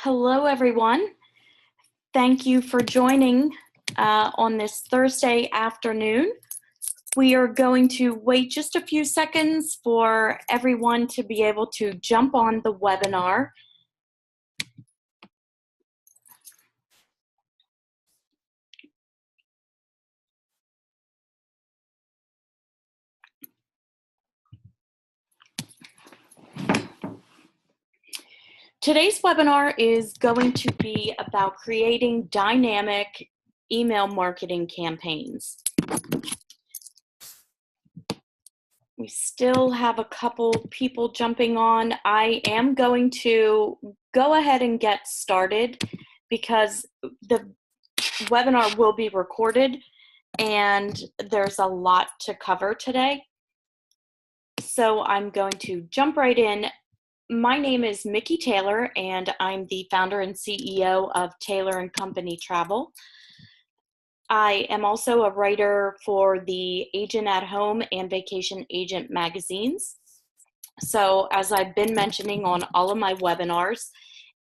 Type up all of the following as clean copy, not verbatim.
Hello, everyone. Thank you for joining on this Thursday afternoon. We are going to wait just a few seconds for everyone to be able to jump on the webinar. Today's webinar is going to be about creating dynamic email marketing campaigns. We still have a couple people jumping on. I am going to go ahead and get started because the webinar will be recorded and there's a lot to cover today. So I'm going to jump right in. My name is Mickey Taylor, and I'm the founder and CEO of Taylor & Company Travel. I am also a writer for the Agent at Home and Vacation Agent magazines. So as I've been mentioning on all of my webinars,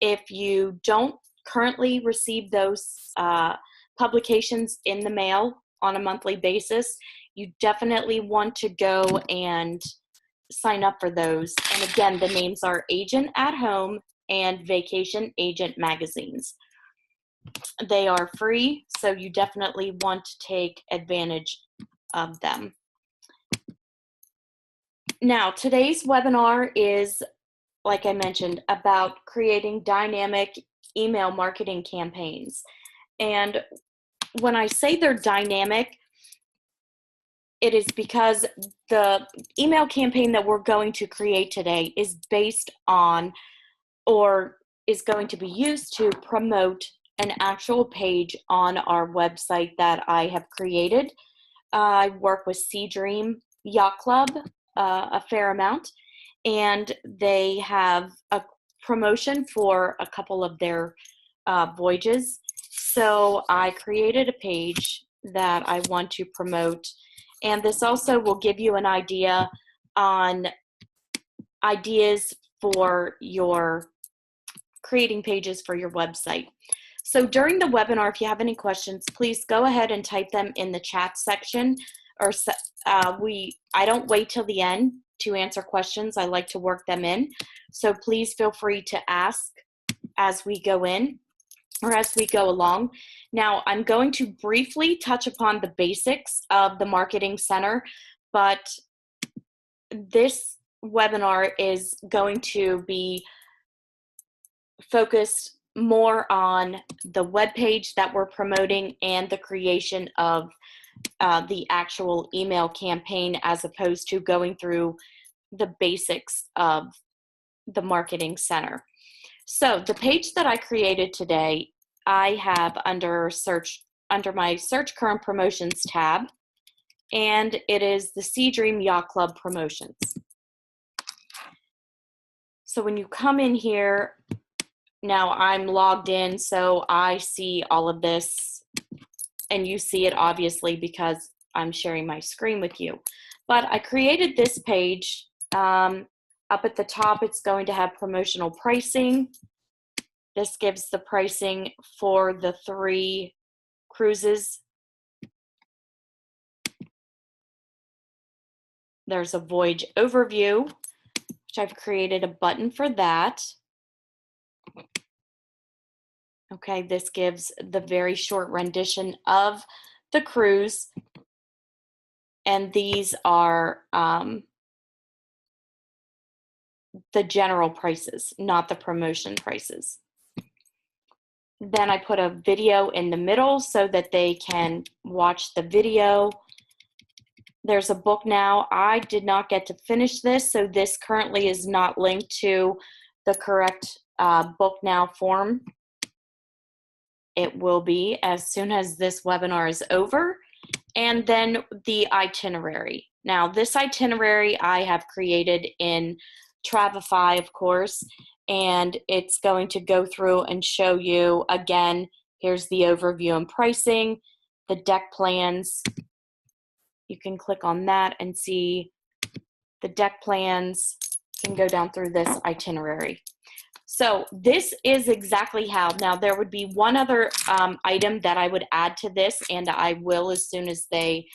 if you don't currently receive those publications in the mail on a monthly basis, you definitely want to go and sign up for those. And again, the names are Agent at Home and Vacation Agent magazines. They are free, so you definitely want to take advantage of them. Now, today's webinar is, like I mentioned, about creating dynamic email marketing campaigns. And when I say they're dynamic, it is because the email campaign that we're going to create today is based on or is going to be used to promote an actual page on our website that I have created. I work with Sea Dream Yacht Club a fair amount, and they have a promotion for a couple of their voyages. So I created a page that I want to promote. And this also will give you an idea on ideas for your creating pages for your website. So during the webinar, if you have any questions, please go ahead and type them in the chat section. Or I don't wait till the end to answer questions. I like to work them in. So please feel free to ask as we go in or as we go along. Now, I'm going to briefly touch upon the basics of the Marketing Center, but this webinar is going to be focused more on the webpage that we're promoting and the creation of the actual email campaign, as opposed to going through the basics of the Marketing Center. So the page that I created today, I have under my search current promotions tab, and it is the Sea Dream Yacht Club promotions. So when you come in here, now I'm logged in, so I see all of this, and you see it obviously because I'm sharing my screen with you. But I created this page. Up at the top, it's going to have promotional pricing. This gives the pricing for the 3 cruises. There's a voyage overview, which I've created a button for that. Okay, this gives the very short rendition of the cruise. And these are the general prices, not the promotion prices. Then I put a video in the middle so that they can watch the video. There's a book now. I did not get to finish this, so this currently is not linked to the correct book now form. It will be as soon as this webinar is over. And then the itinerary. Now, this itinerary I have created in Travefy, of course, and it's going to go through and show you, again, here's the overview and pricing, the deck plans. You can click on that and see the deck plans, and go down through this itinerary. So this is exactly how. Now there would be one other item that I would add to this, and I will as soon as they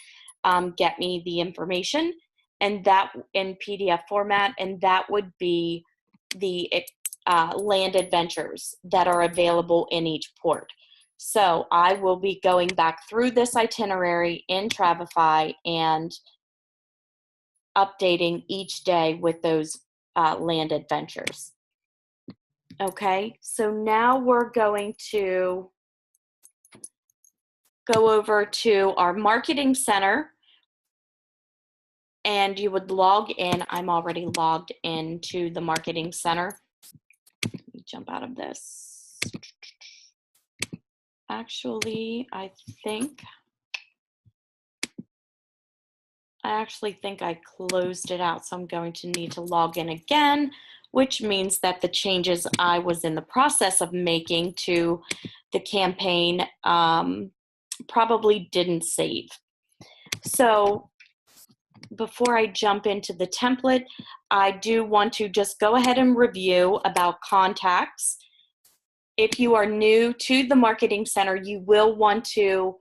get me the information, and that in PDF format, and that would be the land adventures that are available in each port. So I will be going back through this itinerary in Travefy and updating each day with those land adventures. Okay, so now we're going to go over to our marketing center, and you would log in. I'm already logged into the marketing center. Let me jump out of this. Actually, I actually think I closed it out, so I'm going to need to log in again, which means that the changes I was in the process of making to the campaign probably didn't save. So before I jump into the template, I do want to just go ahead and review about contacts. If you are new to the Marketing Center, you will want to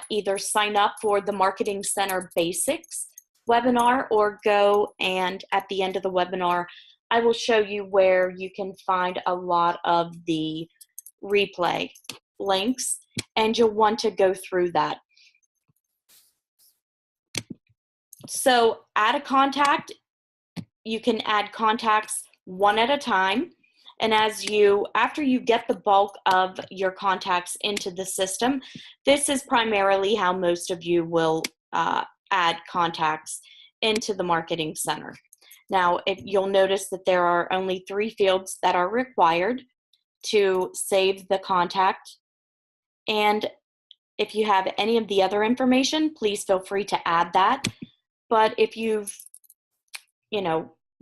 either sign up for the Marketing Center Basics webinar, or go and at the end of the webinar, I will show you where you can find a lot of the replay links, and you'll want to go through that. So add a contact. You can add contacts one at a time. And after you get the bulk of your contacts into the system, this is primarily how most of you will add contacts into the Marketing Center. Now, if you'll notice that there are only 3 fields that are required to save the contact. And if you have any of the other information, please feel free to add that. But if you've,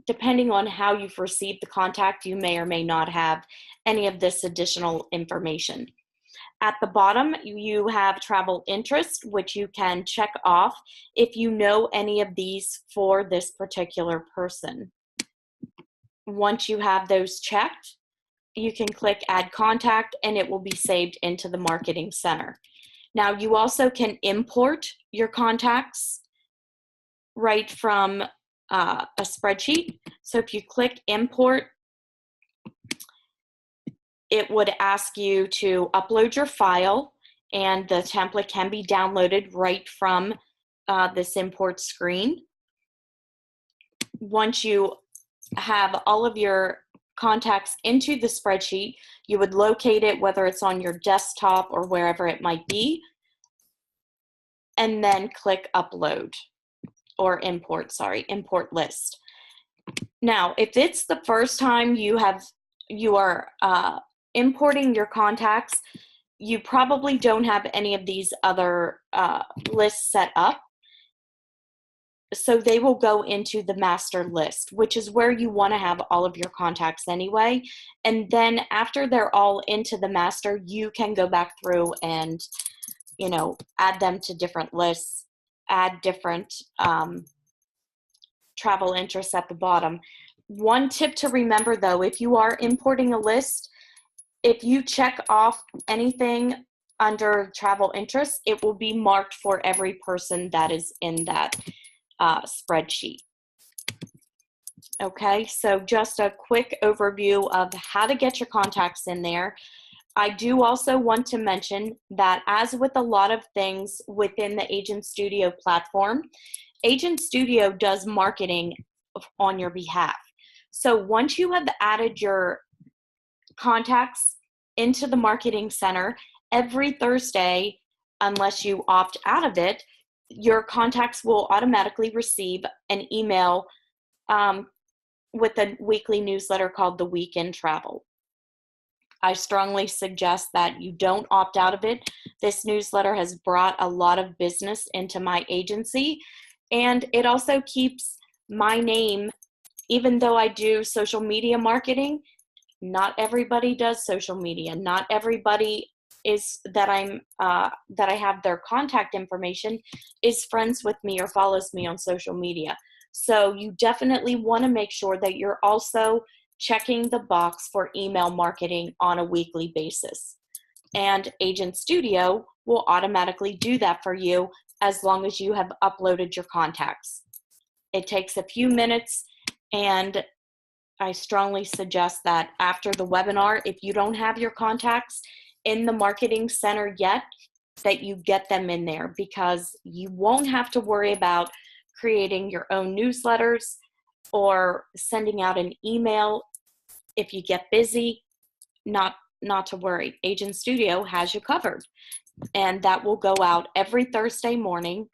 depending on how you've received the contact, you may or may not have any of this additional information. At the bottom, you have travel interest, which you can check off if you know any of these for this particular person. Once you have those checked, you can click Add Contact, and it will be saved into the Marketing Center. Now, you also can import your contacts right from a spreadsheet. So if you click Import, it would ask you to upload your file, and the template can be downloaded right from this import screen. Once you have all of your contacts into the spreadsheet, you would locate it, whether it's on your desktop or wherever it might be, and then click Upload or Import List. Now, if it's the first time you are importing your contacts, you probably don't have any of these other lists set up. So they will go into the master list, which is where you want to have all of your contacts anyway. And then after they're all into the master, you can go back through and, add them to different lists, add different travel interests at the bottom. One tip to remember, though, if you are importing a list, if you check off anything under travel interests, it will be marked for every person that is in that spreadsheet. Okay, so just a quick overview of how to get your contacts in there. I do also want to mention that, as with a lot of things within the Agent Studio platform, Agent Studio does marketing on your behalf. So once you have added your contacts into the Marketing Center, every Thursday, unless you opt out of it, your contacts will automatically receive an email with a weekly newsletter called The Week in Travel. I strongly suggest that you don't opt out of it. This newsletter has brought a lot of business into my agency, and it also keeps my name. Even though I do social media marketing, not everybody does social media. Not everybody is that I have their contact information is friends with me or follows me on social media. So you definitely want to make sure that you're also checking the box for email marketing on a weekly basis. And Agent Studio will automatically do that for you as long as you have uploaded your contacts. It takes a few minutes, and I strongly suggest that after the webinar, if you don't have your contacts in the marketing center yet, that you get them in there, because you won't have to worry about creating your own newsletters or sending out an email if you get busy. Not to worry. Agent Studio has you covered, and that will go out every Thursday morning.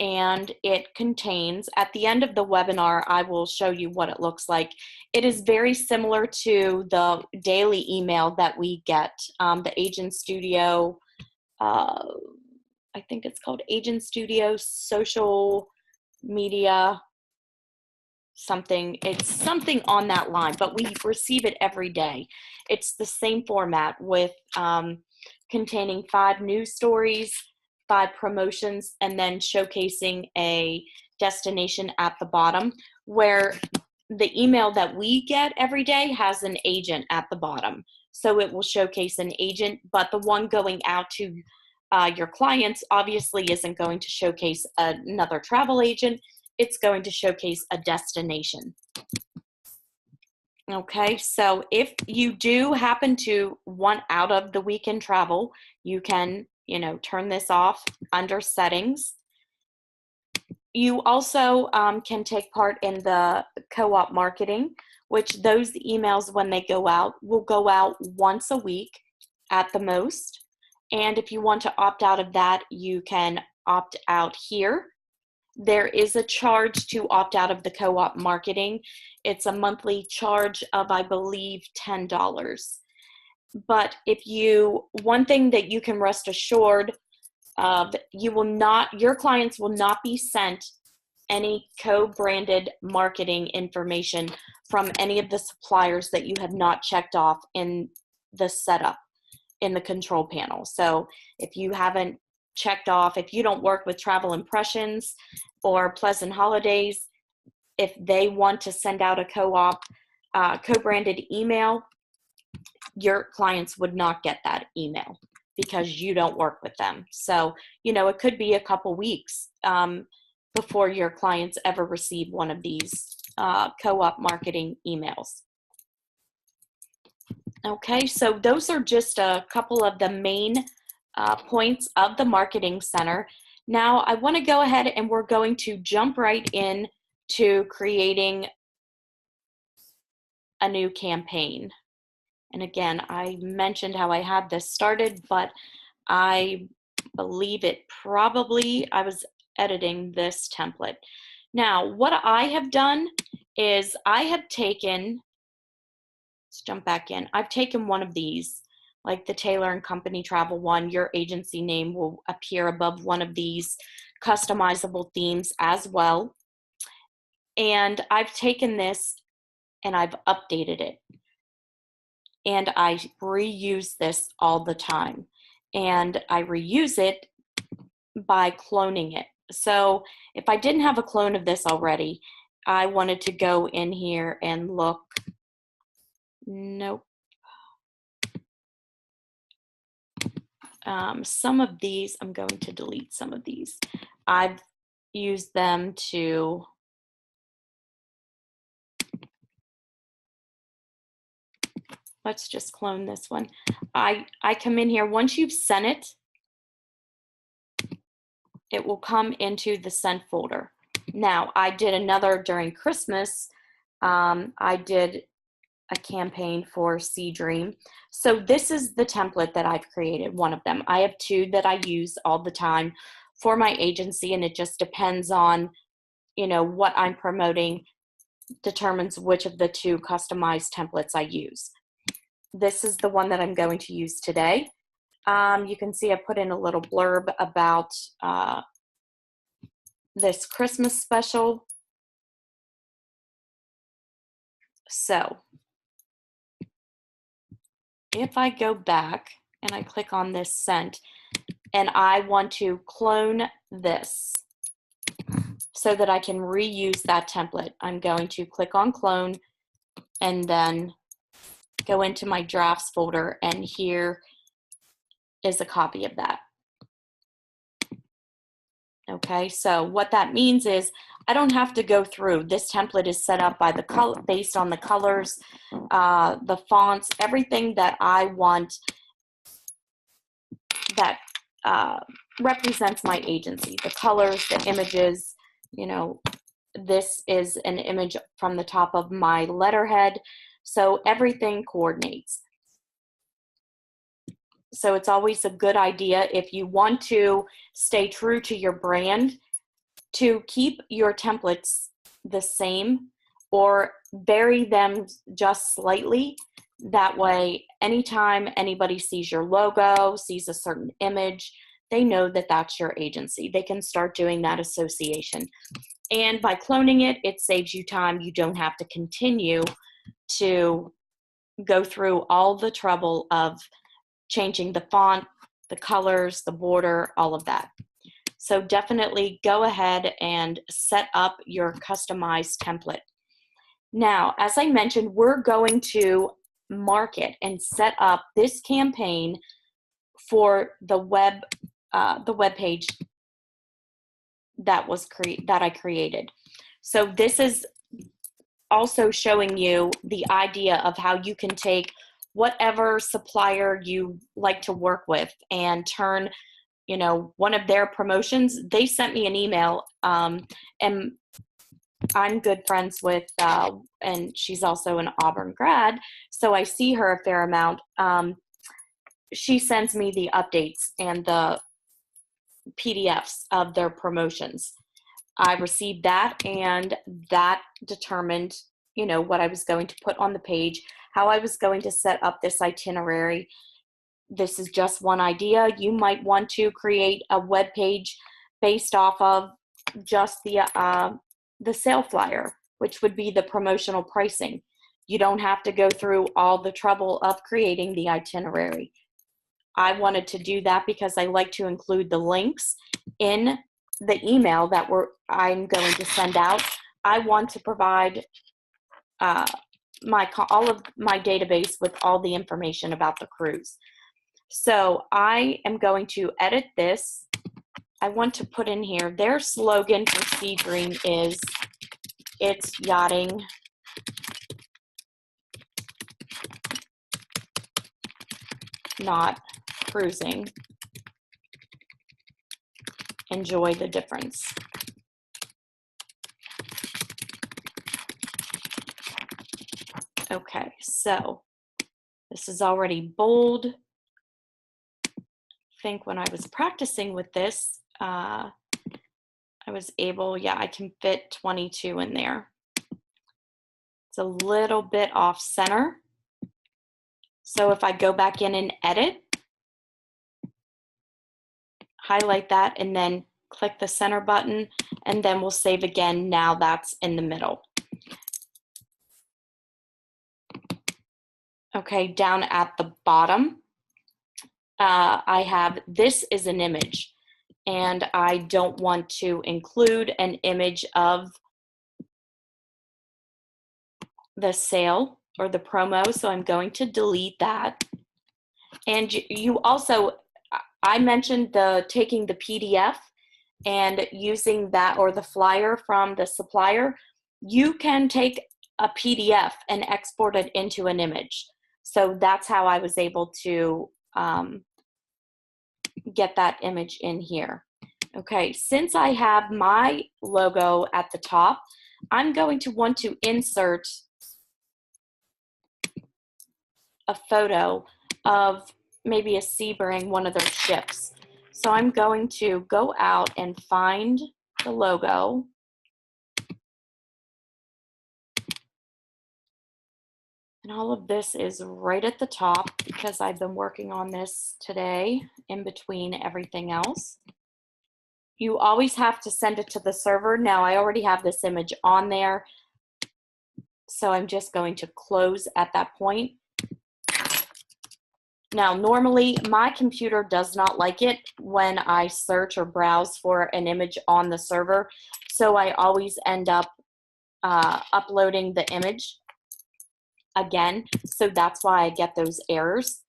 And it contains, at the end of the webinar, I will show you what it looks like. It is very similar to the daily email that we get, the Agent Studio, I think it's called Agent Studio Social Media something. It's something on that line, but we receive it every day. It's the same format with containing 5 news stories, 5 promotions, and then showcasing a destination at the bottom, where the email that we get every day has an agent at the bottom. So it will showcase an agent, but the one going out to your clients obviously isn't going to showcase another travel agent. It's going to showcase a destination. Okay, so if you do happen to want out of the weekend travel, you can, turn this off under settings. You also can take part in the co-op marketing, which those emails, when they go out, will go out once a week at the most. And if you want to opt out of that, you can opt out here. There is a charge to opt out of the co-op marketing. It's a monthly charge of, I believe, $10. But one thing that you can rest assured of, your clients will not be sent any co-branded marketing information from any of the suppliers that you have not checked off in the setup in the control panel. So if you haven't checked off, if you don't work with Travel Impressions or Pleasant Holidays, if they want to send out a co-op co-branded email, your clients would not get that email because you don't work with them. So, it could be a couple weeks before your clients ever receive one of these co-op marketing emails. Okay, so those are just a couple of the main points of the Marketing Center. Now I want to go ahead and we're going to jump right in to creating a new campaign. And again, I mentioned how I had this started, but I believe I was editing this template. Now, what I have done is let's jump back in. I've taken one of these, like the Taylor and Company Travel one. Your agency name will appear above one of these customizable themes as well. And I've taken this and I've updated it. And I reuse this all the time. And I reuse it by cloning it. So if I didn't have a clone of this already, I wanted to go in here and look. Nope. Some of these, I'm going to delete some of these. I've used them to let's just clone this one. I come in here, once you've sent it, it will come into the sent folder. Now, I did another during Christmas. I did a campaign for Sea Dream. So this is the template that I've created, one of them. I have 2 that I use all the time for my agency, and it just depends on, what I'm promoting determines which of the 2 customized templates I use. This is the one that I'm going to use today. You can see I put in a little blurb about this Christmas special. So if I go back and I click on this sent and I want to clone this, so that I can reuse that template. I'm going to click on clone and then go into my drafts folder, and here is a copy of that. Okay, so what that means is I don't have to go through. This template is set up by the color, based on the colors, the fonts, everything that I want that represents my agency. The colors, the images, you know, this is an image from the top of my letterhead. So everything coordinates. So it's always a good idea, if you want to stay true to your brand, to keep your templates the same or vary them just slightly. That way, anytime anybody sees your logo, sees a certain image, they know that that's your agency. They can start doing that association. And by cloning it, it saves you time. You don't have to continue to go through all the trouble of changing the font, the colors, the border, all of that. So definitely go ahead and set up your customized template. Now, as I mentioned, we're going to market and set up this campaign for the web page that I created. So this is also showing you the idea of how you can take whatever supplier you like to work with and turn, you know, one of their promotions. They sent me an email, and I'm good friends with, and she's also an Auburn grad, so I see her a fair amount. She sends me the updates and the PDFs of their promotions. I received that, and that determined, you know, what I was going to put on the page, how I was going to set up this itinerary. This is just one idea. You might want to create a web page based off of just the sale flyer, which would be the promotional pricing. You don't have to go through all the trouble of creating the itinerary. I wanted to do that because I like to include the links in the email that I'm going to send out. I want to provide all of my database with all the information about the cruise. So I am going to edit this. I want to put in here, their slogan for Seedream is, "It's yachting, not cruising. Enjoy the difference." Okay, so this is already bold. I think when I was practicing with this, I was able, yeah, I can fit 22 in there. It's a little bit off center. So if I go back in and edit, highlight that, and then click the center button, and then we'll save again. Now that's in the middle. Okay, down at the bottom, I have, this is an image, and I don't want to include an image of the sale or the promo, so I'm going to delete that. And you also, I mentioned taking the PDF and using that, or the flyer from the supplier. You can take a PDF and export it into an image. So that's how I was able to get that image in here. Okay, since I have my logo at the top, I'm going to want to insert a photo of maybe a Sebring, one of their ships. So I'm going to go out and find the logo. And all of this is right at the top because I've been working on this today in between everything else. You always have to send it to the server. Now I already have this image on there, so I'm just going to close at that point. Now, normally my computer does not like it when I search or browse for an image on the server, so I always end up uploading the image again. So that's why I get those errors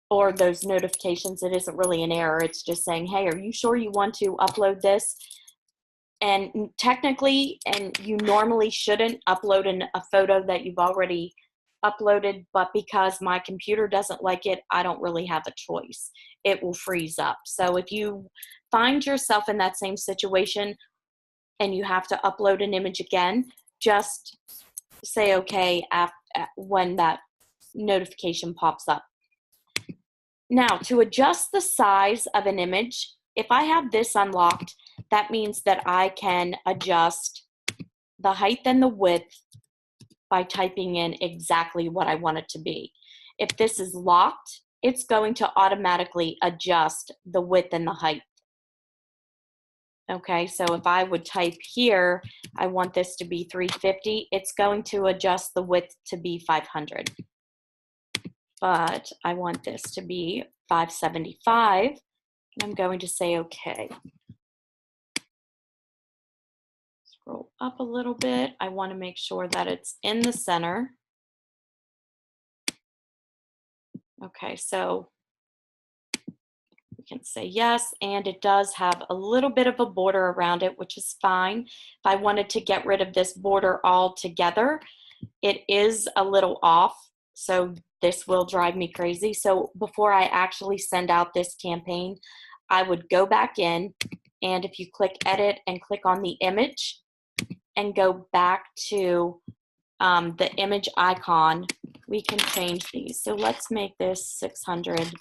or those notifications. It isn't really an error. It's just saying, hey, are you sure you want to upload this? And technically, and you normally shouldn't upload a photo that you've already uploaded, but because my computer doesn't like it, I don't really have a choice. It will freeze up. So if you find yourself in that same situation and you have to upload an image again, just say okay when that notification pops up. Now, to adjust the size of an image, if I have this unlocked, that means that I can adjust the height and the width by typing in exactly what I want it to be. If this is locked, it's going to automatically adjust the width and the height. Okay, so if I would type here, I want this to be 350, it's going to adjust the width to be 500. But I want this to be 575, and I'm going to say okay. Scroll up a little bit. I want to make sure that it's in the center. Okay, so we can say yes, and it does have a little bit of a border around it, which is fine. If I wanted to get rid of this border altogether, it is a little off, so this will drive me crazy. So before I actually send out this campaign, I would go back in, and if you click edit and click on the image and go back to the image icon, we can change these. So let's make this 600,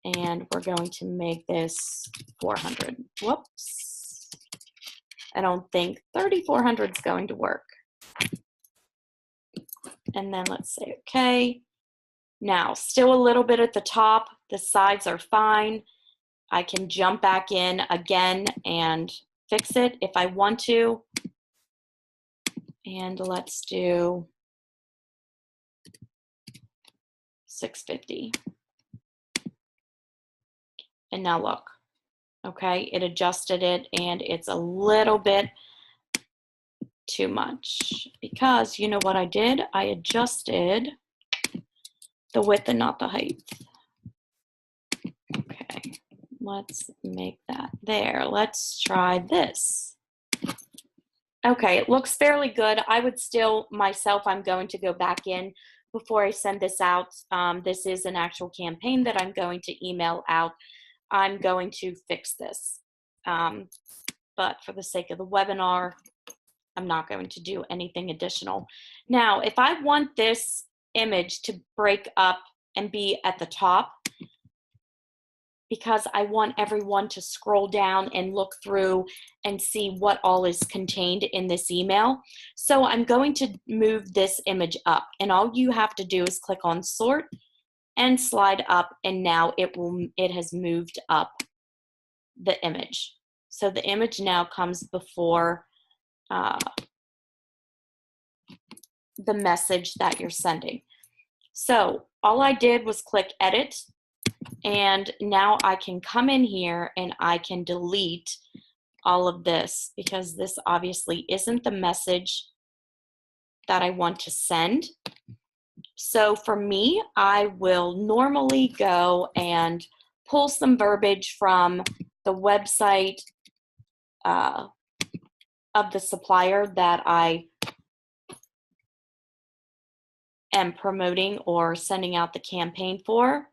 and we're going to make this 400. Whoops. I don't think 3,400 is going to work. And then let's say okay. Now, still a little bit at the top. The sides are fine. I can jump back in again and fix it if I want to. And let's do 650. And now look, okay, it adjusted it, and it's a little bit too much because you know what I did? I adjusted the width and not the height. Okay, let's make that there. Let's try this. Okay, it looks fairly good. I would still, myself, I'm going to go back in before I send this out. This is an actual campaign that I'm going to email out. I'm going to fix this. But for the sake of the webinar, I'm not going to do anything additional. Now, if I want this image to break up and be at the top, because I want everyone to scroll down and look through and see what all is contained in this email. So I'm going to move this image up, and all you have to do is click on sort and slide up, and now it has moved up the image. So the image now comes before the message that you're sending. So all I did was click edit, and now I can come in here and I can delete all of this because this obviously isn't the message that I want to send. So for me, I will normally go and pull some verbiage from the website of the supplier that I am promoting or sending out the campaign for.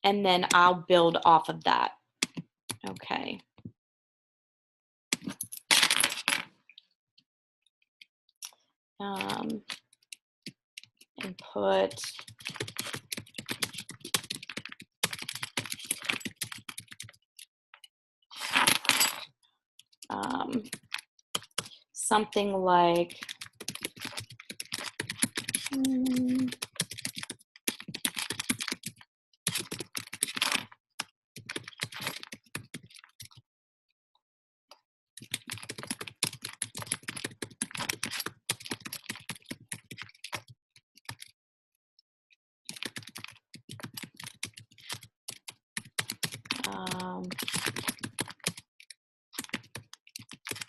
And then I'll build off of that. Okay. And put something like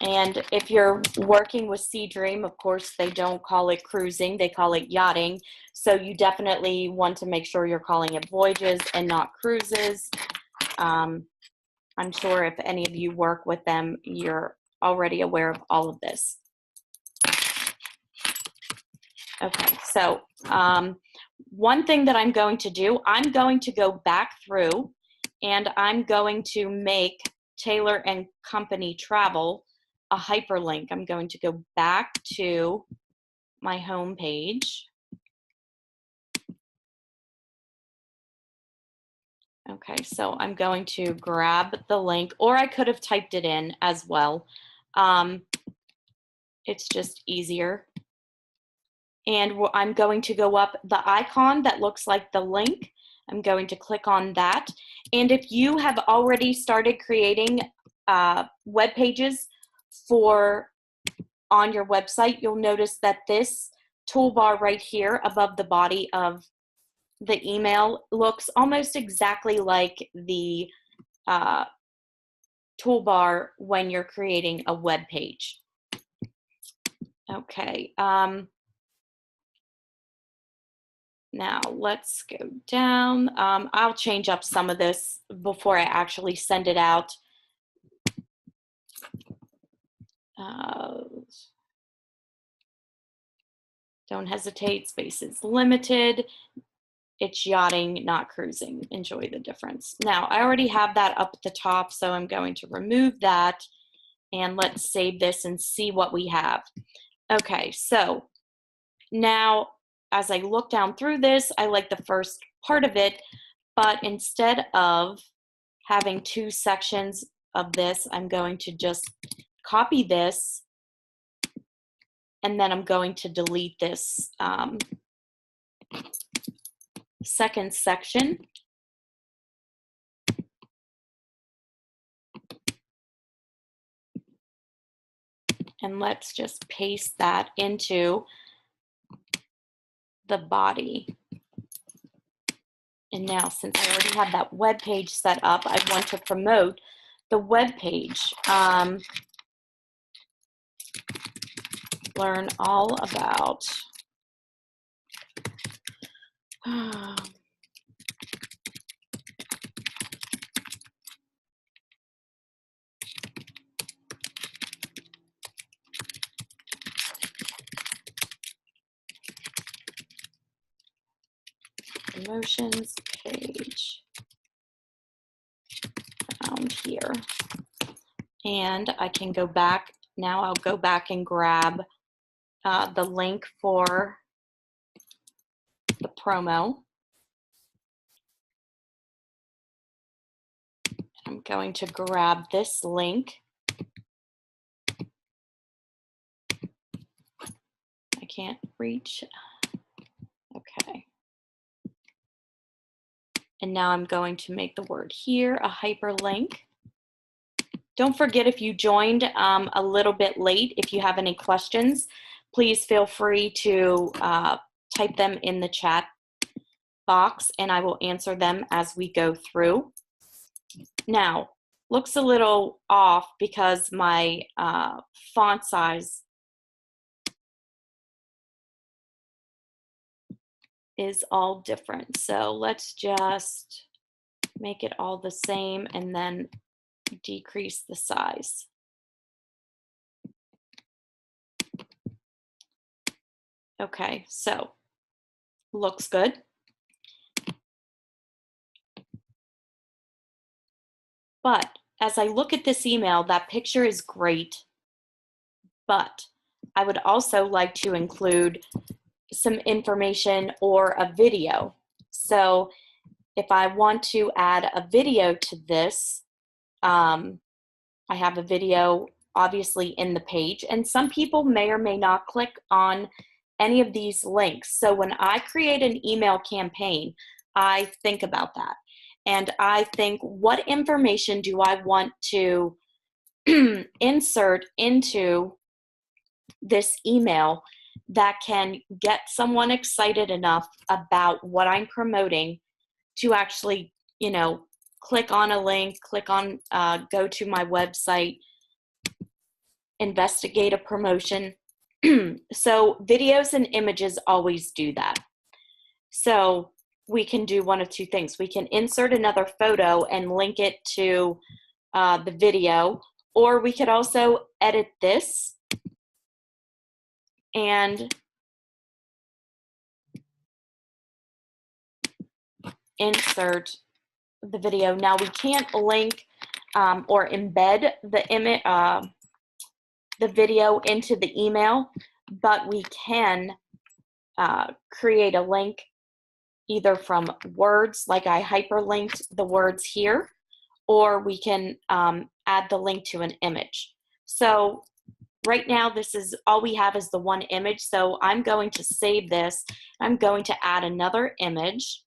And if you're working with Seadream, of course, they don't call it cruising, they call it yachting. So you definitely want to make sure you're calling it voyages and not cruises. I'm sure if any of you work with them, you're already aware of all of this. Okay, so one thing that I'm going to do, I'm going to go back through and I'm going to make Taylor and Company Travel a hyperlink. I'm going to go back to my home page. Okay, so I'm going to grab the link, or I could have typed it in as well. It's just easier. And I'm going to go up the icon that looks like the link. I'm going to click on that. And if you have already started creating web pages on your website, you'll notice that this toolbar right here above the body of the email looks almost exactly like the toolbar when you're creating a web page. Okay. Now let's go down. I'll change up some of this before I actually send it out. Don't hesitate, space is limited. It's yachting, not cruising. Enjoy the difference. Now, I already have that up at the top, so I'm going to remove that. And let's save this and see what we have. Okay, so now as I look down through this, I like the first part of it, but instead of having two sections of this, I'm going to just copy this, and then I'm going to delete this second section. And let's just paste that into the body. And now, since I already have that web page set up, I want to promote the web page. Learn all about promotions page found here. And I can go back. Now I'll go back and grab the link for the promo. I'm going to grab this link. I can't reach. Okay. And now I'm going to make the word here a hyperlink. Don't forget, if you joined a little bit late, if you have any questions, please feel free to type them in the chat box and I will answer them as we go through. Now, looks a little off because my font size is all different. So let's just make it all the same and then decrease the size. Okay, so looks good. But as I look at this email, that picture is great, but I would also like to include some information or a video. So if I want to add a video to this, I have a video obviously in the page, and some people may or may not click on any of these links. So when I create an email campaign, I think about that. And I think, what information do I want to insert into this email that can get someone excited enough about what I'm promoting to actually, you know, click on a link, click on, go to my website. investigate a promotion. So videos and images always do that. So we can do one of two things. We can insert another photo and link it to the video, or we could also edit this and insert the video. Now we can't link or embed the image, the video into the email, but we can create a link either from words, like I hyperlinked the words here, or we can add the link to an image. So right now, this is all we have is the one image. So I'm going to save this. I'm going to add another image.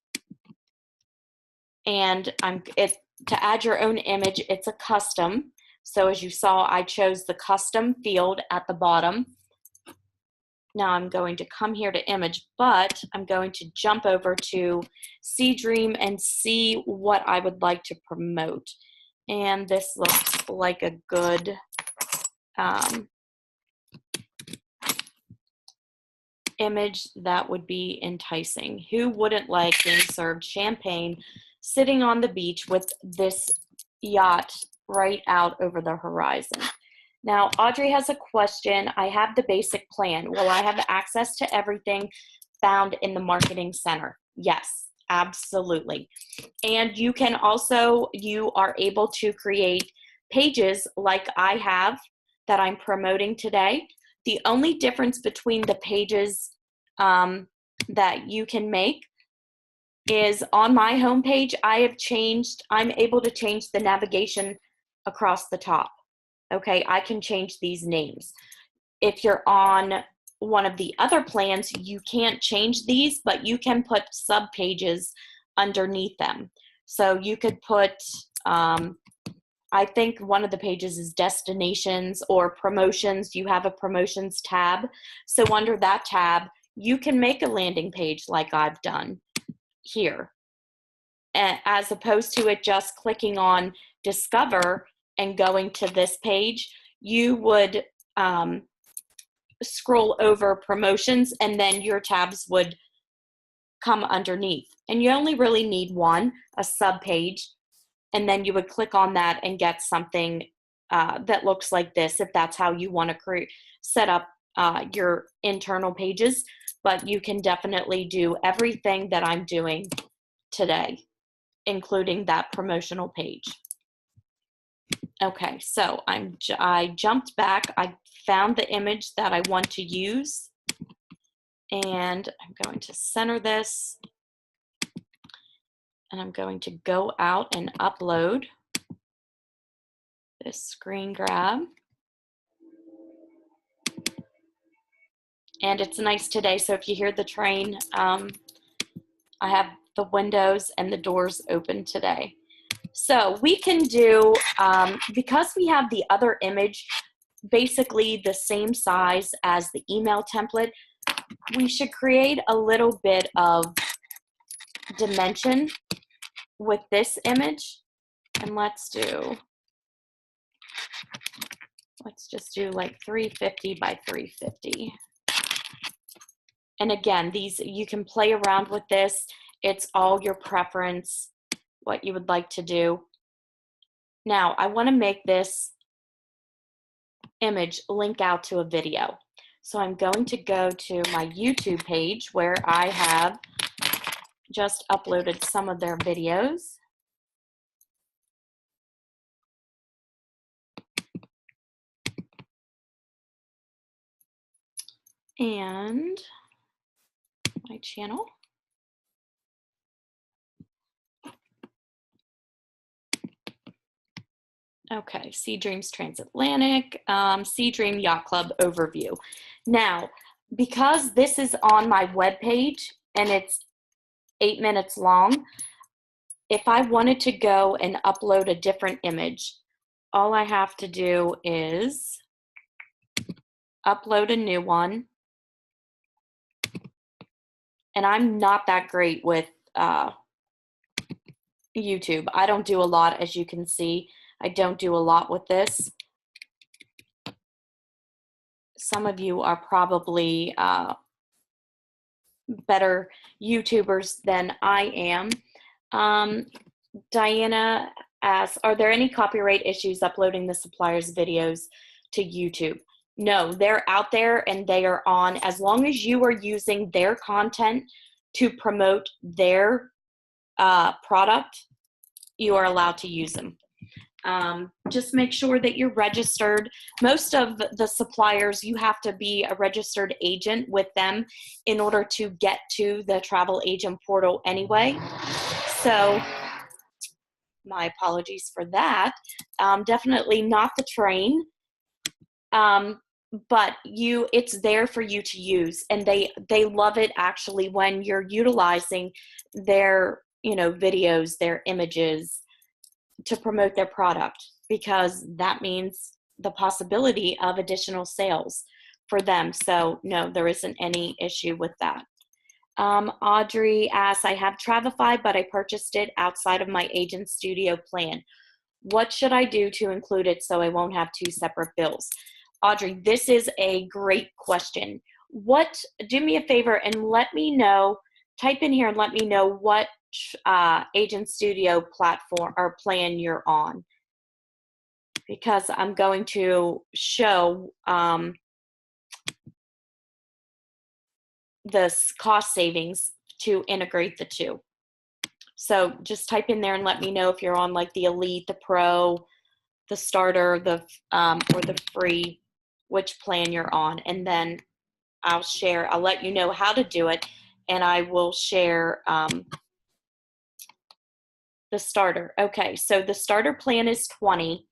And to add your own image, it's a custom. So as you saw, I chose the custom field at the bottom. Now I'm going to come here to image, but I'm going to jump over to Seedream and see what I would like to promote. And this looks like a good image that would be enticing. Who wouldn't like being served champagne sitting on the beach with this yacht right out over the horizon? Now, Audrey has a question. I have the basic plan. Will I have access to everything found in the Marketing Center? Yes, absolutely. And you can also, you are able to create pages like I have that I'm promoting today. The only difference between the pages that you can make is on my homepage, I'm able to change the navigation across the top. Okay, I can change these names. If you're on one of the other plans, you can't change these, but you can put sub-pages underneath them. So you could put, I think one of the pages is destinations or promotions. You have a promotions tab. So under that tab, you can make a landing page like I've done here, as opposed to it just clicking on discover and going to this page. You would scroll over promotions and then your tabs would come underneath. And you only really need one, a sub page, and then you would click on that and get something that looks like this if that's how you want to set up your internal pages. But you can definitely do everything that I'm doing today, including that promotional page. Okay, so I jumped back. I found the image that I want to use, and I'm going to center this, and I'm going to go out and upload this screen grab. And it's nice today, so if you hear the train, I have the windows and the doors open today. So we can do, because we have the other image basically the same size as the email template, we should create a little bit of dimension with this image. And let's just do like 350 by 350. And again, you can play around with this. It's all your preference, what you would like to do. Now, I want to make this image link out to a video. So I'm going to go to my YouTube page where I have just uploaded some of their videos. And my channel. Okay, Seedreams Transatlantic, Seedream Yacht Club overview. Now, because this is on my webpage and it's 8 minutes long, if I wanted to go and upload a different image, all I have to do is upload a new one. And I'm not that great with YouTube. I don't do a lot, as you can see. I don't do a lot with this. some of you are probably better YouTubers than I am. Diana asks, are there any copyright issues uploading the supplier's videos to YouTube? No, they're out there and they are on. As long as you are using their content to promote their product, you are allowed to use them. Just make sure that you're registered. Most of the suppliers, you have to be a registered agent with them in order to get to the travel agent portal anyway. So my apologies for that. Definitely not the train. But it's there for you to use, and they love it actually when you're utilizing their, videos, their images to promote their product, because that means the possibility of additional sales for them. So no, there isn't any issue with that. Audrey asks, I have Travefy, but I purchased it outside of my agent studio plan. What should I do to include it so I won't have two separate bills? Audrey, this is a great question. Do me a favor and let me know, type in here and let me know what agent studio platform or plan you're on, because I'm going to show the cost savings to integrate the two. So just type in there and let me know if you're on like the Elite, the Pro, the Starter, or the Free, which plan you're on, and then I'll let you know how to do it, and I will share the Starter. Okay, so the Starter plan is $20,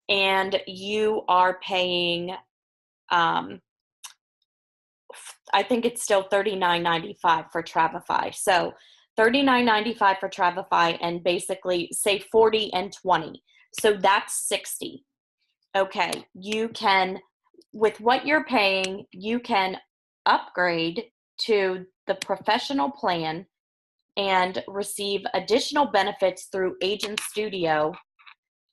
and you are paying, I think it's still $39.95 for Travefy. So $39.95 for Travefy, and basically say 40 and 20. So that's 60. Okay, you can, with what you're paying, you can upgrade to the professional plan and receive additional benefits through Agent Studio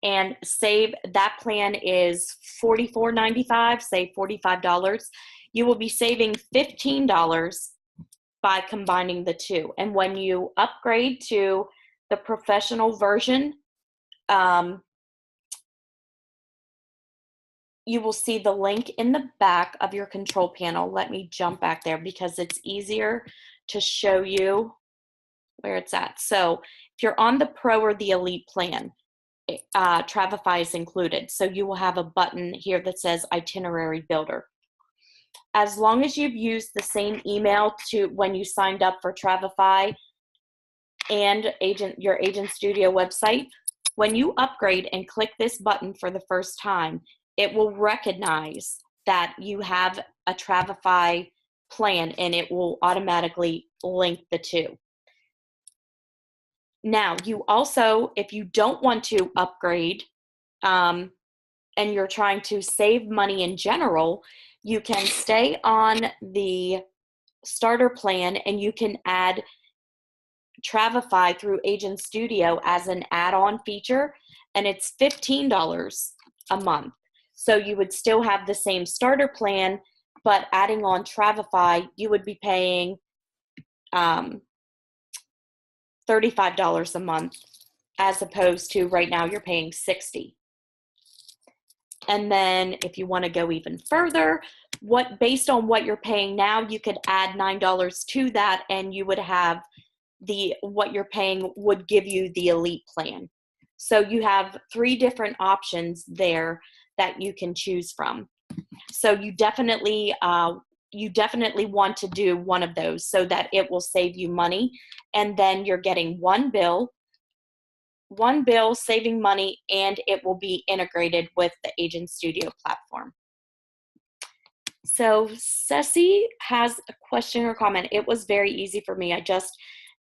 and save. That plan is $44.95, say $45. You will be saving $15 by combining the two. And when you upgrade to the professional version, you will see the link in the back of your control panel. Let me jump back there because it's easier to show you where it's at. So if you're on the Pro or the Elite plan, Travefy is included. So you will have a button here that says Itinerary Builder. As long as you've used the same email to when you signed up for Travefy and your Agent Studio website, when you upgrade and click this button for the first time, it will recognize that you have a Travefy plan and it will automatically link the two. Now, you also, if you don't want to upgrade and you're trying to save money in general, you can stay on the Starter plan and you can add Travefy through Agent Studio as an add-on feature, and it's $15 a month. So you would still have the same Starter plan, but adding on Travefy, you would be paying $35 a month, as opposed to right now you're paying $60. And then if you want to go even further, based on what you're paying now, you could add $9 to that, and you would have what you're paying would give you the Elite plan. So you have 3 different options there that you can choose from. So you definitely want to do one of those so that it will save you money, and then you're getting one bill, saving money, and it will be integrated with the Agent Studio platform. So Ceci has a question or comment. It was very easy for me. I just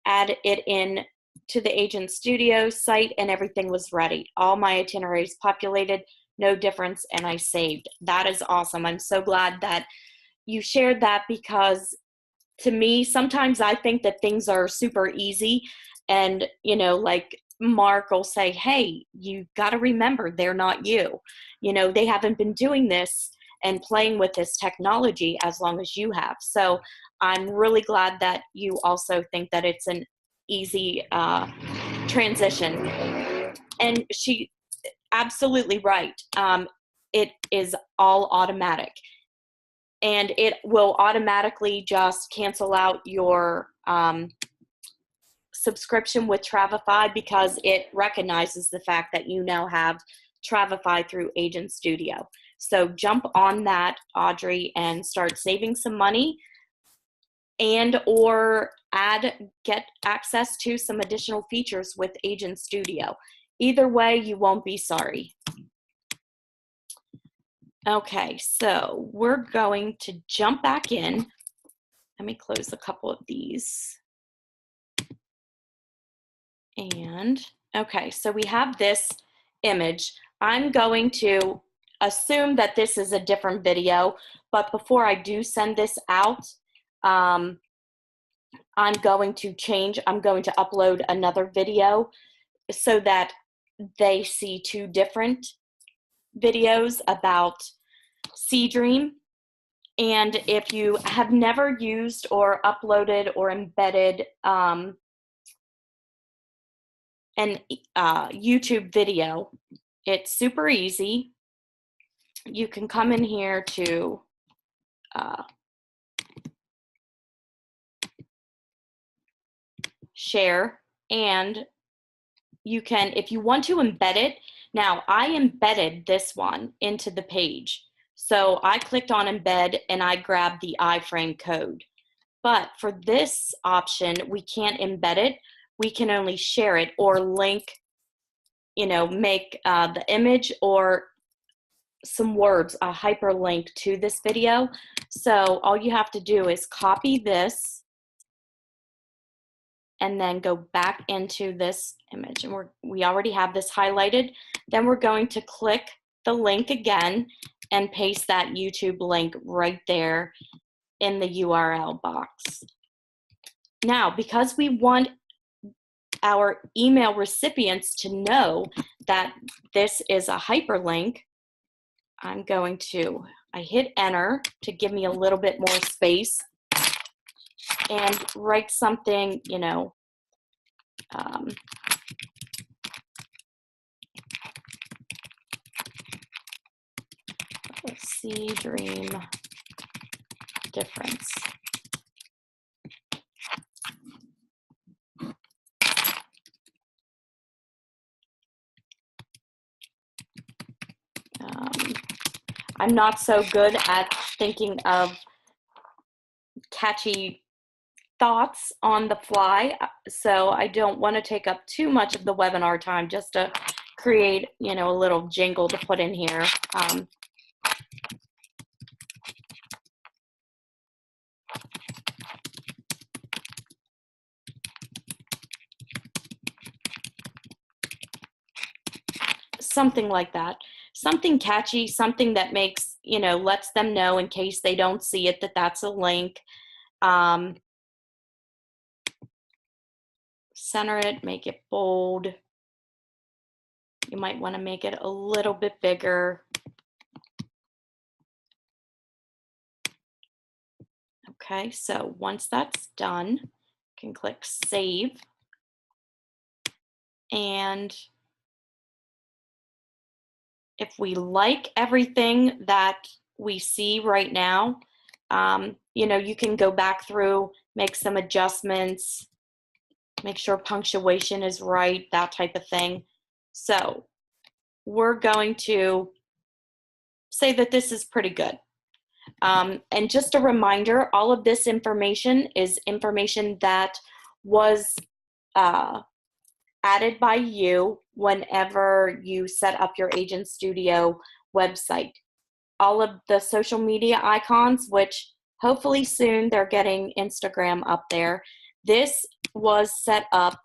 added it in to the Agent Studio site and everything was ready. All my itineraries populated, no difference, and I saved. That is awesome. I'm so glad that you shared that, because to me, sometimes I think that things are super easy, and like Mark will say, hey, you got to remember they're not you. They haven't been doing this and playing with this technology as long as you have. So I'm really glad that you also think that it's an easy transition. And she absolutely right. It is all automatic, and it will automatically just cancel out your subscription with Travefy because it recognizes the fact that you now have Travefy through Agent Studio. So jump on that, Audrey, and start saving some money, and or get access to some additional features with Agent Studio. Either way, you won't be sorry. Okay, so we're going to jump back in. Let me close a couple of these. And okay, so we have this image. I'm going to assume that this is a different video, but before I do send this out, I'm going to upload another video so that they see two different videos about Seedream. And if you have never used or uploaded or embedded an YouTube video, it's super easy. You can come in here to share, and you can, if you want to embed it. Now I embedded this one into the page. So I clicked on embed and I grabbed the iframe code. But for this option, we can't embed it. We can only share it or link, make the image or some words, a hyperlink to this video. So all you have to do is copy this and then go back into this image. And we already have this highlighted. Then we're going to click the link again and paste that YouTube link right there in the URL box. Now, because we want our email recipients to know that this is a hyperlink, I hit enter to give me a little bit more space and write something, Seedream difference. I'm not so good at thinking of catchy thoughts on the fly, so I don't want to take up too much of the webinar time just to create, a little jingle to put in here. Something like that. Something catchy, something that makes, lets them know in case they don't see it that that's a link. Center it, make it bold. You might want to make it a little bit bigger. Okay, so once that's done, you can click save. And if we like everything that we see right now, you can go back through, make some adjustments, make sure punctuation is right, that type of thing. So we're going to say that this is pretty good. And just a reminder, all of this information is information that was added by you whenever you set up your Agent Studio website. All of the social media icons, which hopefully soon they're getting Instagram up there, this was set up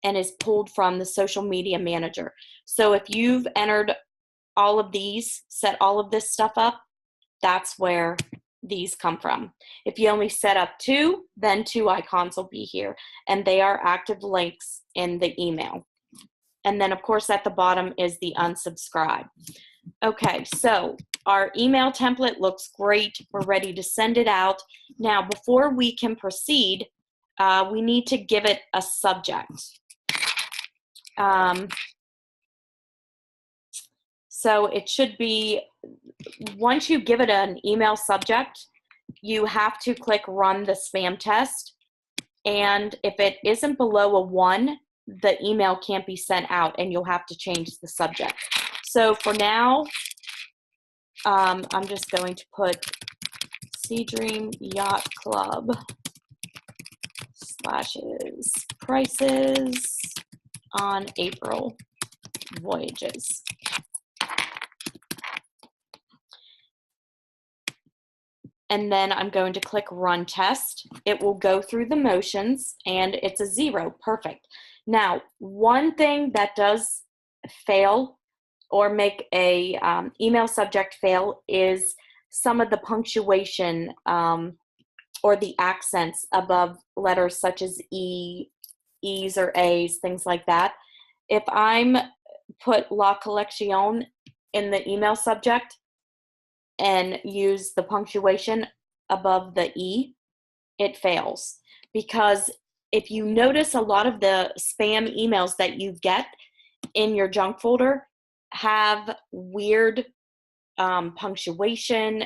and is pulled from the social media manager. So if you've entered all of these, set all of this stuff up, that's where these come from. If you only set up 2, then 2 icons will be here, and they are active links in the email. And then of course at the bottom is the unsubscribe. Okay, so our email template looks great. We're ready to send it out. Now, before we can proceed, we need to give it a subject. So it should be, once you give it an email subject, you have to click run the spam test. And if it isn't below a 1, the email can't be sent out and you'll have to change the subject. So for now, I'm just going to put Seadream Yacht Club / prices on April voyages. And then I'm going to click run test. It will go through the motions and it's a 0. Perfect. Now, one thing that does fail or make a email subject fail is some of the punctuation or the accents above letters such as E's or A's, things like that. If I'm put La Collection in the email subject and use the punctuation above the E, it fails. Because if you notice, a lot of the spam emails that you get in your junk folder have weird punctuation.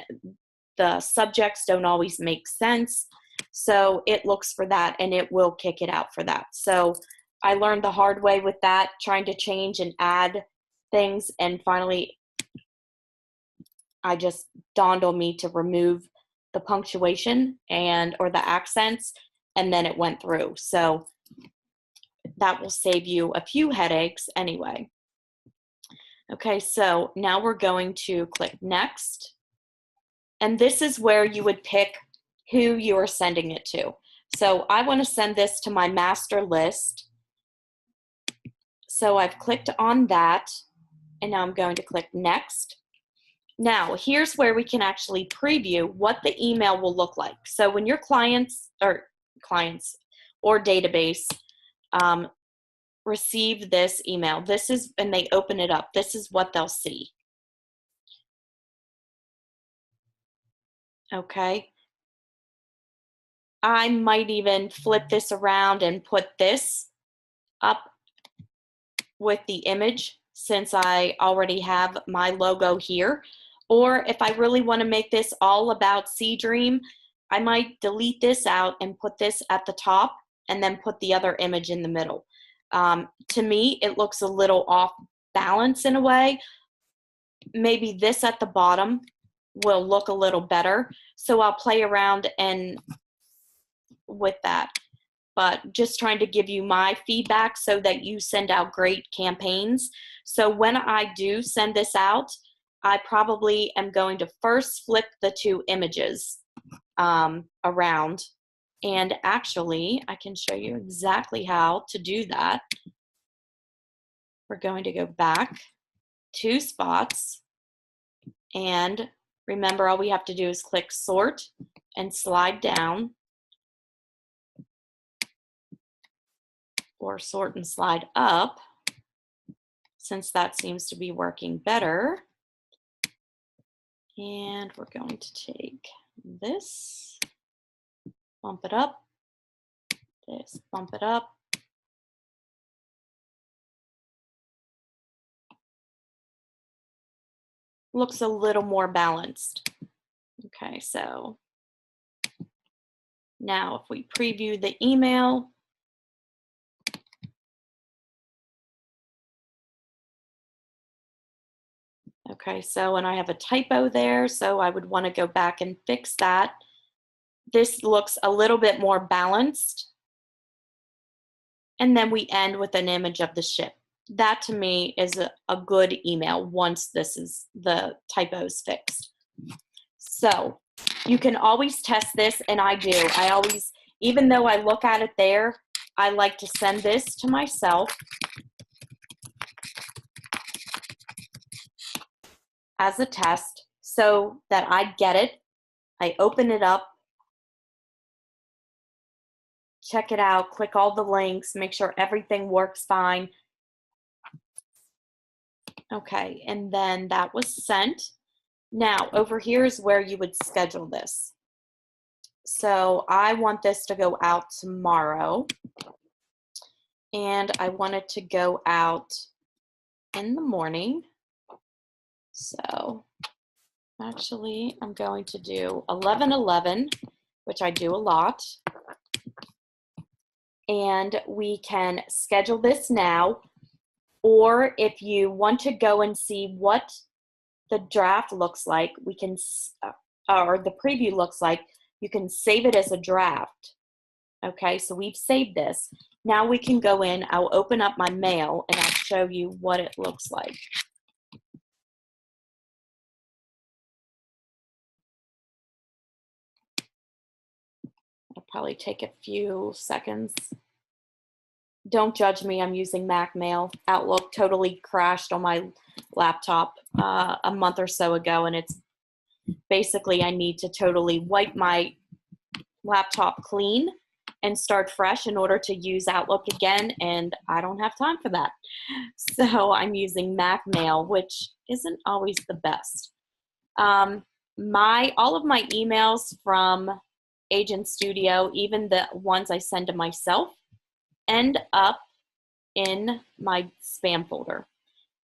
The subjects don't always make sense. So it looks for that and it will kick it out for that. So I learned the hard way with that, trying to change and add things, and finally I just dawned on me to remove the punctuation or the accents, and then it went through. So that will save you a few headaches anyway. Okay, so now we're going to click next. And this is where you would pick who you are sending it to. So I want to send this to my master list. So I've clicked on that, and now I'm going to click next. Now, here's where we can actually preview what the email will look like. So when your clients or database receive this email, and they open it up, this is what they'll see. Okay. I might even flip this around and put this up with the image, since I already have my logo here. Or if I really want to make this all about Seadream, I might delete this out and put this at the top and then put the other image in the middle. To me, it looks a little off balance in a way. Maybe this at the bottom will look a little better. So I'll play around with that. But just trying to give you my feedback so that you send out great campaigns. So when I do send this out, I probably am going to first flip the 2 images around. And actually, I can show you exactly how to do that. We're going to go back 2 spots. And remember, all we have to do is click sort and slide down. Or sort and slide up, since that seems to be working better. And we're going to take this, bump it up, this, bump it up. Looks a little more balanced. Okay, so now if we preview the email, okay, so, and I have a typo there, so I would want to go back and fix that. This looks a little bit more balanced. And then we end with an image of the ship. That to me is a good email once the typo's fixed. So you can always test this, and I do. I always, even though I look at it there, I like to send this to myself as a test so that I get it. I open it up, check it out, click all the links, make sure everything works fine. Okay, and then that was sent. Now, over here is where you would schedule this. So I want this to go out tomorrow, and I want it to go out in the morning. So actually, I'm going to do 11/11, which I do a lot. And we can schedule this now, or if you want to go and see what the draft looks like, we can, or the preview looks like, you can save it as a draft. Okay, so we've saved this. Now we can go in, I'll open up my mail and I'll show you what it looks like. It'll probably take a few seconds. Don't judge me, I'm using Mac Mail. Outlook totally crashed on my laptop a month or so ago, and it's basically I need to totally wipe my laptop clean and start fresh in order to use Outlook again, and I don't have time for that. So I'm using Mac Mail, which isn't always the best. All of my emails from Agent Studio, even the ones I send to myself, end up in my spam folder.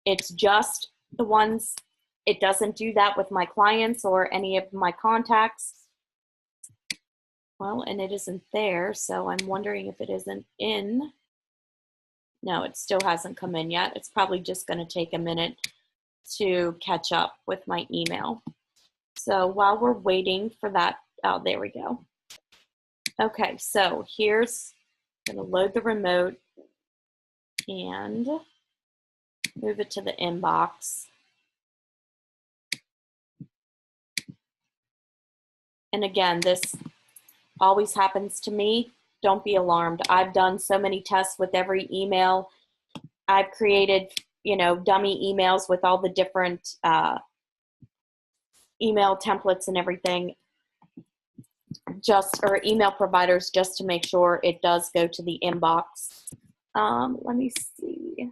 It's just the ones, it doesn't do that with my clients or any of my contacts. Well, and it isn't there, so I'm wondering if it isn't in. No, it still hasn't come in yet. It's probably just going to take a minute to catch up with my email. So while we're waiting for that, oh, there we go. Okay, so here's, I'm going to load the remote and move it to the inbox. And again, this always happens to me. Don't be alarmed. I've done so many tests with every email. I've created, dummy emails with all the different email templates and everything, or email providers, just to make sure it does go to the inbox. Let me see.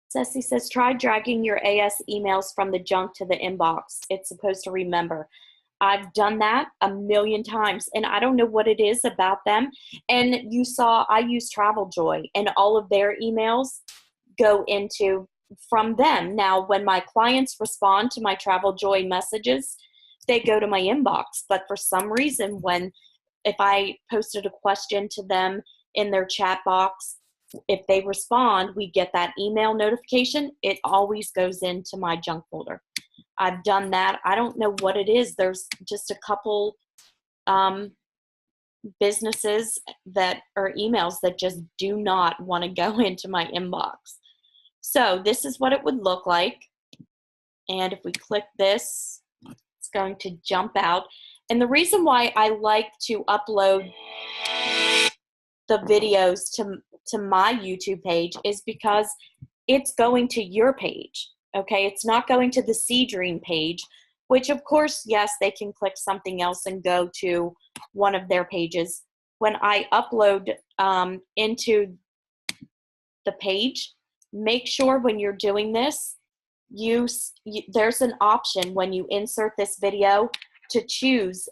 Ceci says, try dragging your AS emails from the junk to the inbox. It's supposed to remember. I've done that a million times, and I don't know what it is about them. And you saw I use TravelJoy, and all of their emails go into from them. Now, when my clients respond to my TravelJoy messages, they go to my inbox. But for some reason, if I posted a question to them in their chat box, if they respond, we get that email notification. It always goes into my junk folder. I've done that. I don't know what it is. There's just a couple businesses that are emails that just do not want to go into my inbox. So this is what it would look like. And if we click this, it's going to jump out. And the reason why I like to upload the videos to my YouTube page is because it's going to your page. Okay, it's not going to the Seadream page, which of course, yes, they can click something else and go to one of their pages. When I upload into the page, make sure when you're doing this, there's an option when you insert this video to choose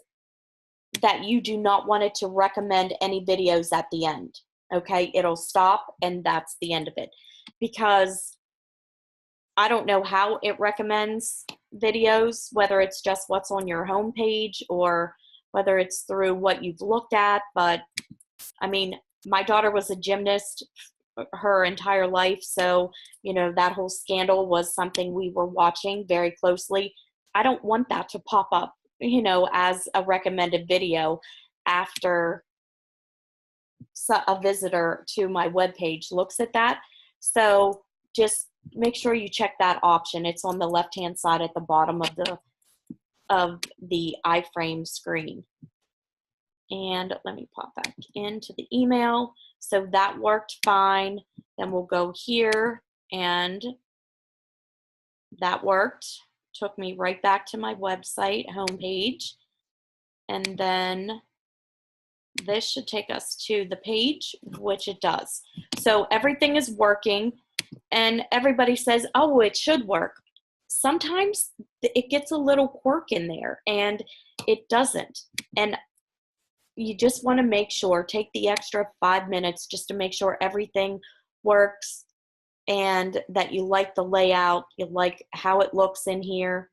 that you do not want it to recommend any videos at the end. Okay, it'll stop and that's the end of it. Because I don't know how it recommends videos, whether it's just what's on your home page or whether it's through what you've looked at. But I mean, my daughter was a gymnast her entire life. So, that whole scandal was something we were watching very closely. I don't want that to pop up, as a recommended video after a visitor to my webpage looks at that. So just make sure you check that option. It's on the left-hand side at the bottom of the iframe screen. And let me pop back into the email. So that worked fine. Then we'll go here, and that worked. Took me right back to my website homepage. And then this should take us to the page, which it does. So everything is working, and everybody says, oh, it should work. sometimes it gets a little quirk in there and it doesn't. And you just want to make sure, take the extra 5 minutes just to make sure everything works and that you like the layout, you like how it looks in here.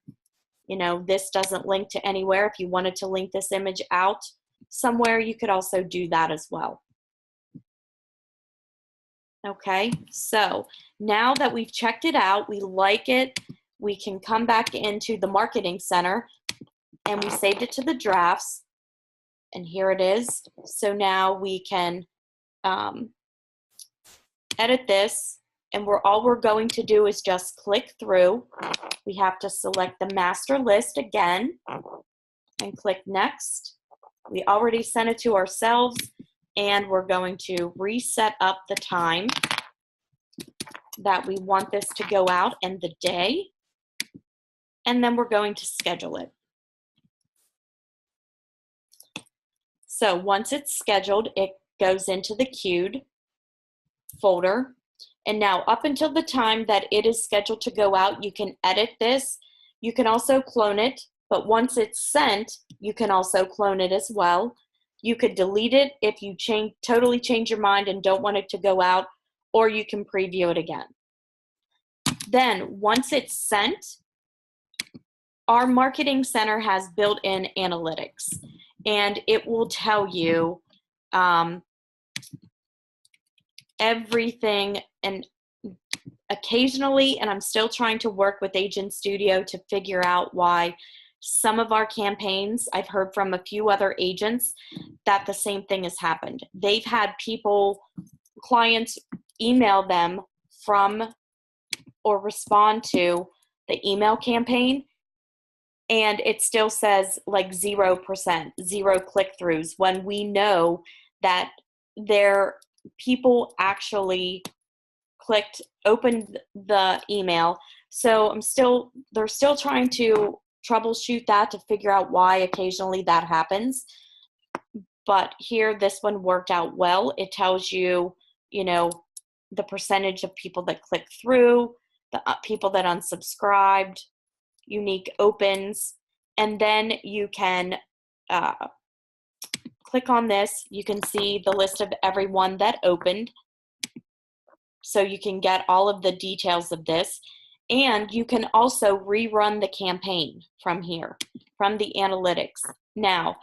You know, this doesn't link to anywhere. If you wanted to link this image out somewhere, you could also do that as well. Okay, so now that we've checked it out, we like it, we can come back into the Marketing Center and we saved it to the drafts, and here it is. So now we can edit this, and all we're going to do is just click through. We have to select the master list again and click next. We already sent it to ourselves, and we're going to reset up the time that we want this to go out and the day, and then we're going to schedule it. So once it's scheduled, it goes into the queued folder. And now up until the time that it is scheduled to go out, you can edit this. You can also clone it, but once it's sent, you can also clone it as well. You could delete it if you totally change your mind and don't want it to go out, or you can preview it again. Then once it's sent, our Marketing Center has built-in analytics, and it will tell you everything. And occasionally, and I'm still trying to work with Agent Studio to figure out why some of our campaigns, I've heard from a few other agents that the same thing has happened. They've had clients email them from or respond to the email campaign, and it still says like 0%, 0 click-throughs, when we know that people actually opened the email. So they're still trying to troubleshoot that to figure out why occasionally that happens. But here, this one worked out well. It tells you, the percentage of people that click through, the people that unsubscribed, unique opens, and then you can click on this. You can see the list of everyone that opened. So you can get all of the details of this. And you can also rerun the campaign from here, from the analytics. Now,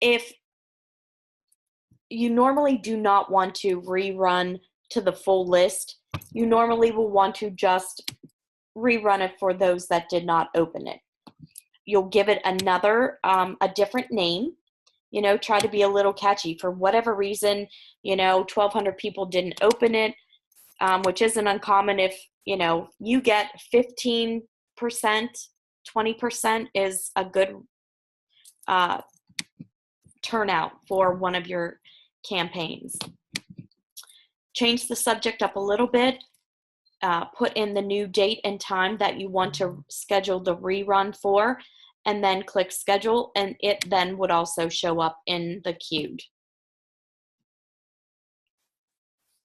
if you normally do not want to rerun to the full list, you normally will want to just rerun it for those that did not open it. You'll give it a different name. Try to be a little catchy. For whatever reason, 1,200 people didn't open it, which isn't uncommon. If, you get 15%, 20% is a good turnout for one of your campaigns. Change the subject up a little bit. Put in the new date and time that you want to schedule the rerun for, and then click schedule, and it then would also show up in the queued.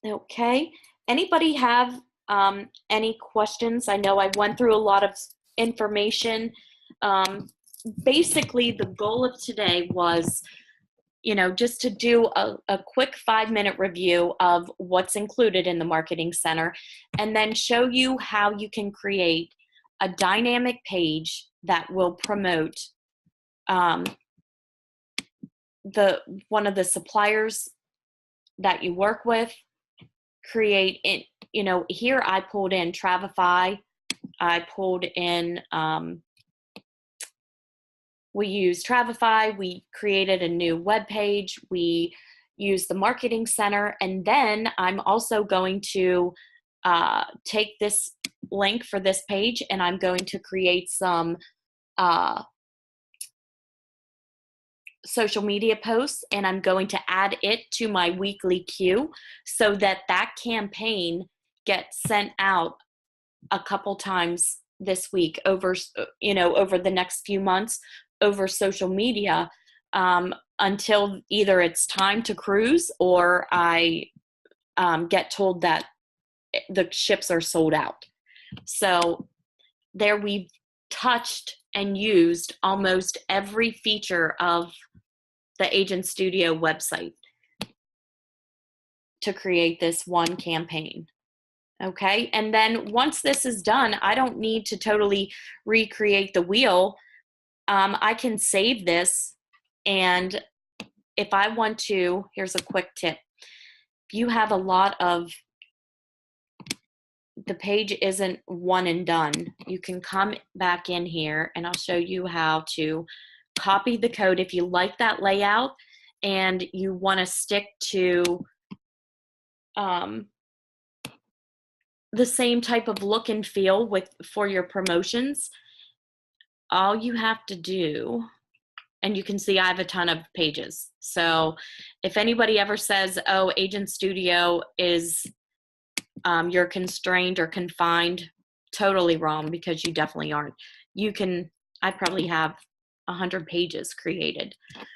Okay, anybody have any questions? I know I went through a lot of information. Basically, the goal of today was, just to do a quick 5-minute review of what's included in the Marketing Center, and then show you how you can create a dynamic page that will promote one of the suppliers that you work with. Create it. Here I pulled in Travefy. I pulled in. We used Travefy, we created a new web page, we used the Marketing Center, and then I'm also going to take this link for this page, and I'm going to create some social media posts, and I'm going to add it to my weekly queue so that campaign gets sent out a couple times this week over the next few months over social media, until either it's time to cruise or I get told that the ships are sold out. So there we've touched and used almost every feature of the Agent Studio website to create this one campaign. Okay, and then once this is done, I don't need to totally recreate the wheel. I can save this, and if I want to, here's a quick tip. If you have a lot of, the page isn't one and done, you can come back in here and I'll show you how to copy the code if you like that layout and you want to stick to the same type of look and feel for your promotions. All you have to do, and you can see I have a ton of pages. So if anybody ever says, oh, Agent Studio is, you're constrained or confined, totally wrong, because you definitely aren't. I probably have 100 pages created.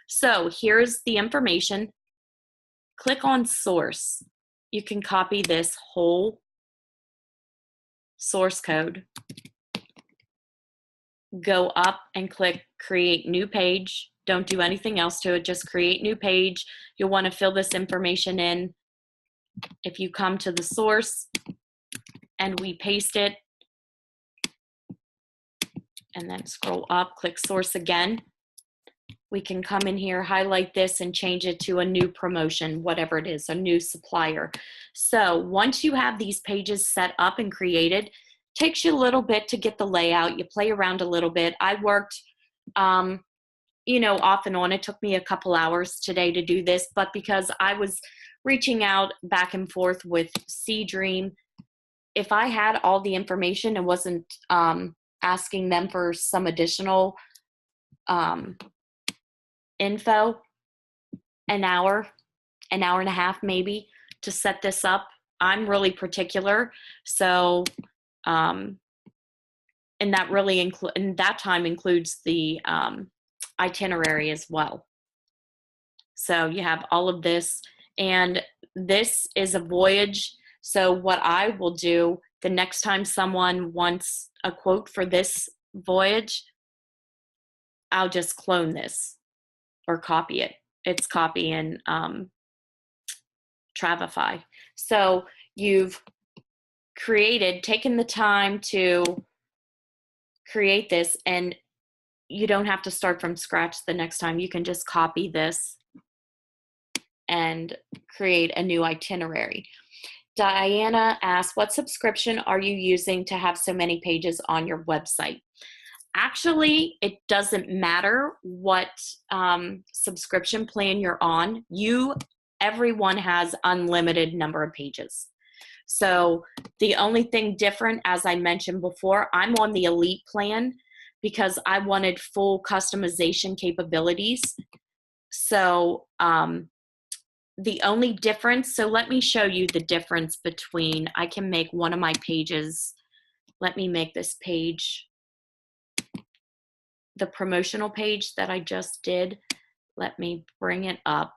So here's the information. Click on source. You can copy this whole source code, go up and click create new page. Don't do anything else to it, just create new page. You'll want to fill this information in. If you come to the source and we paste it, and then scroll up, click source again, we can come in here, highlight this, and change it to a new promotion, whatever it is, a new supplier. So once you have these pages set up and created, takes you a little bit to get the layout. You play around a little bit. I worked, you know, off and on. It took me a couple hours today to do this, but because I was reaching out back and forth with Seadream, if I had all the information and wasn't asking them for some additional info, an hour and a half maybe to set this up. I'm really particular, so and that really and that time includes the itinerary as well. So you have all of this, and this is a voyage. So what I will do the next time someone wants a quote for this voyage, I'll just clone this or copy it. It's copy in Travefy. So you've taken the time to create this, and you don't have to start from scratch the next time. You can just copy this and create a new itinerary. Diana asked, what subscription are you using to have so many pages on your website? Actually, it doesn't matter what subscription plan you're on. Everyone has unlimited number of pages. So the only thing different, as I mentioned before, I'm on the Elite plan because I wanted full customization capabilities. So the only difference, so let me show you the difference between, I can make one of my pages, let me make this page, the promotional page that I just did. Let me bring it up.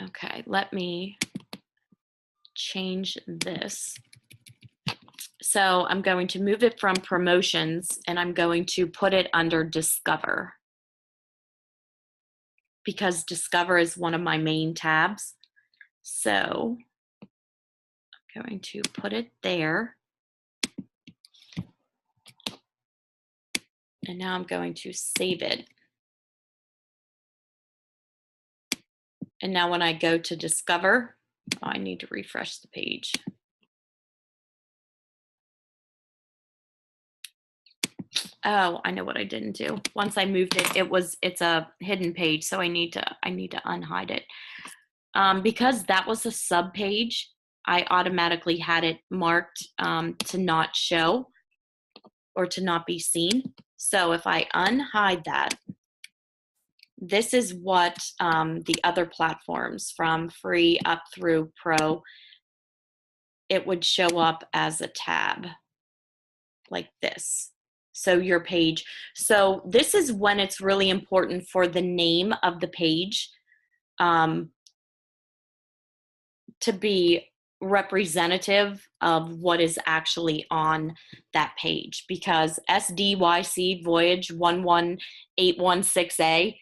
Okay, let me change this. So I'm going to move it from promotions and I'm going to put it under Discover, because Discover is one of my main tabs. So I'm going to put it there. And now I'm going to save it. And now when I go to Discover, I need to refresh the page. Oh, I know what I didn't do. Once I moved it, it's a hidden page, so I need to unhide it. Because that was a sub page, I automatically had it marked to not show or to not be seen. So if I unhide that, this is what the other platforms from free up through pro, it would show up as a tab like this. So your page. So this is when it's really important for the name of the page to be representative of what is actually on that page, because SDYC Voyage 11816A,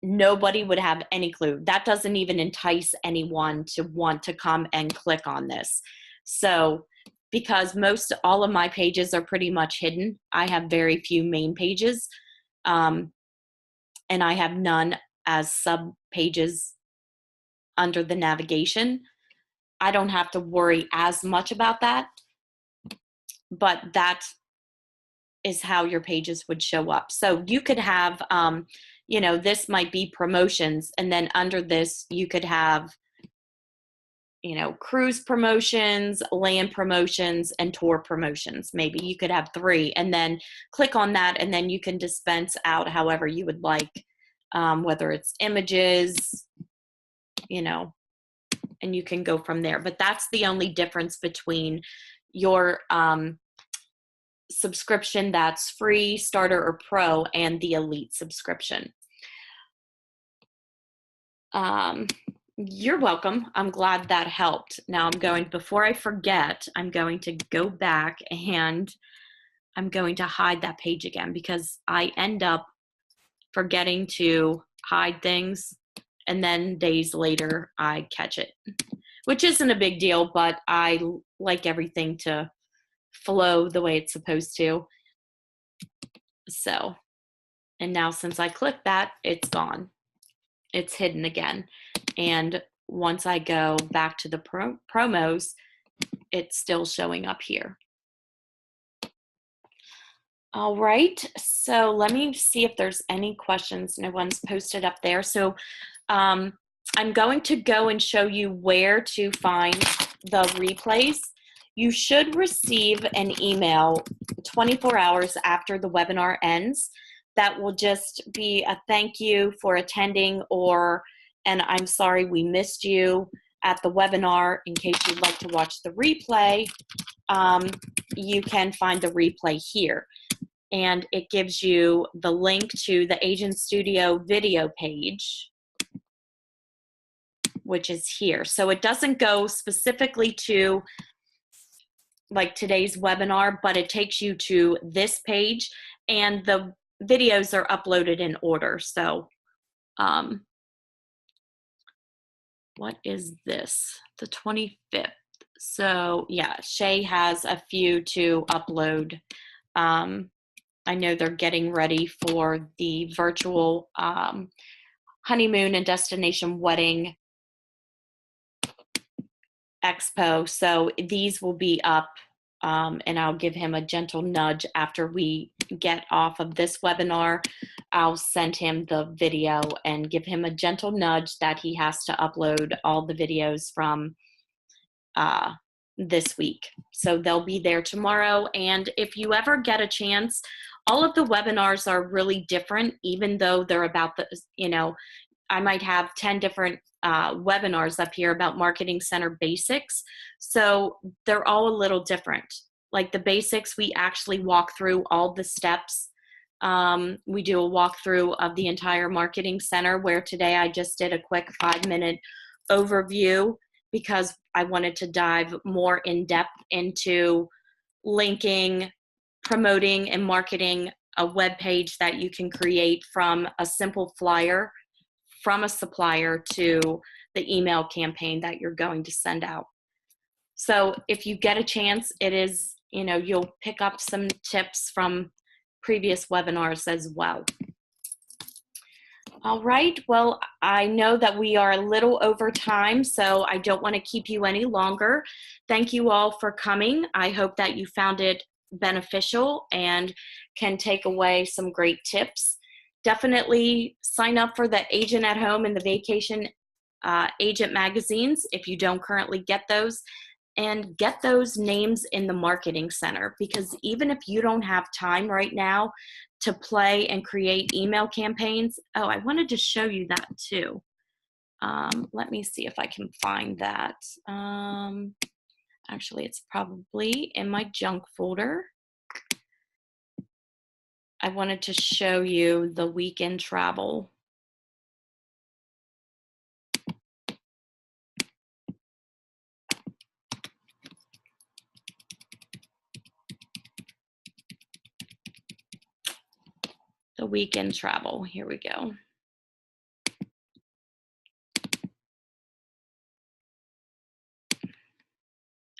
nobody would have any clue. That doesn't even entice anyone to want to come and click on this. So because all of my pages are pretty much hidden, I have very few main pages, and I have none as sub pages under the navigation. I don't have to worry as much about that, but that is how your pages would show up. So you could have, this might be promotions, and then under this you could have, cruise promotions, land promotions, and tour promotions. Maybe you could have 3, and then click on that, and then you can dispense out however you would like, whether it's images, and you can go from there. But that's the only difference between your subscription that's free, starter, or pro, and the elite subscription. You're welcome. I'm glad that helped. Now before I forget, I'm going to go back and I'm going to hide that page again, because I end up forgetting to hide things, and then days later I catch it, which isn't a big deal, but I like everything to flow the way it's supposed to. So, and now since I clicked that, it's gone. It's hidden again. And once I go back to the promos, it's still showing up here. All right, so let me see if there's any questions. No one's posted up there. So I'm going to go and show you where to find the replays. You should receive an email 24 hours after the webinar ends that will just be a thank you for attending, and I'm sorry we missed you at the webinar. In case you'd like to watch the replay, you can find the replay here. And it gives you the link to the Agent Studio video page, which is here. So it doesn't go specifically to like today's webinar, but it takes you to this page, and the videos are uploaded in order. So what is this? The 25th. So yeah, Shay has a few to upload. I know they're getting ready for the virtual honeymoon and destination wedding expo. So these will be up, and I'll give him a gentle nudge after we get off of this webinar. I'll send him the video and give him a gentle nudge that he has to upload all the videos from this week. So they'll be there tomorrow. And if you ever get a chance, all of the webinars are really different, even though they're about I might have 10 different webinars up here about Marketing Center basics. So they're all a little different. Like the basics, we actually walk through all the steps. We do a walkthrough of the entire Marketing Center, where today I just did a quick 5-minute overview because I wanted to dive more in depth into linking, promoting, and marketing a web page that you can create from a simple flyer from a supplier to the email campaign that you're going to send out. So if you get a chance, it is, you'll pick up some tips from previous webinars as well. All right, well, I know that we are a little over time, so I don't want to keep you any longer. Thank you all for coming. I hope that you found it beneficial and can take away some great tips. Definitely sign up for the Agent at Home and the Vacation Agent magazines if you don't currently get those, and get those names in the Marketing Center, because even if you don't have time right now to play and create email campaigns. Oh, I wanted to show you that too. Let me see if I can find that. Actually, it's probably in my junk folder. I wanted to show you the weekend travel. The weekend travel, here we go.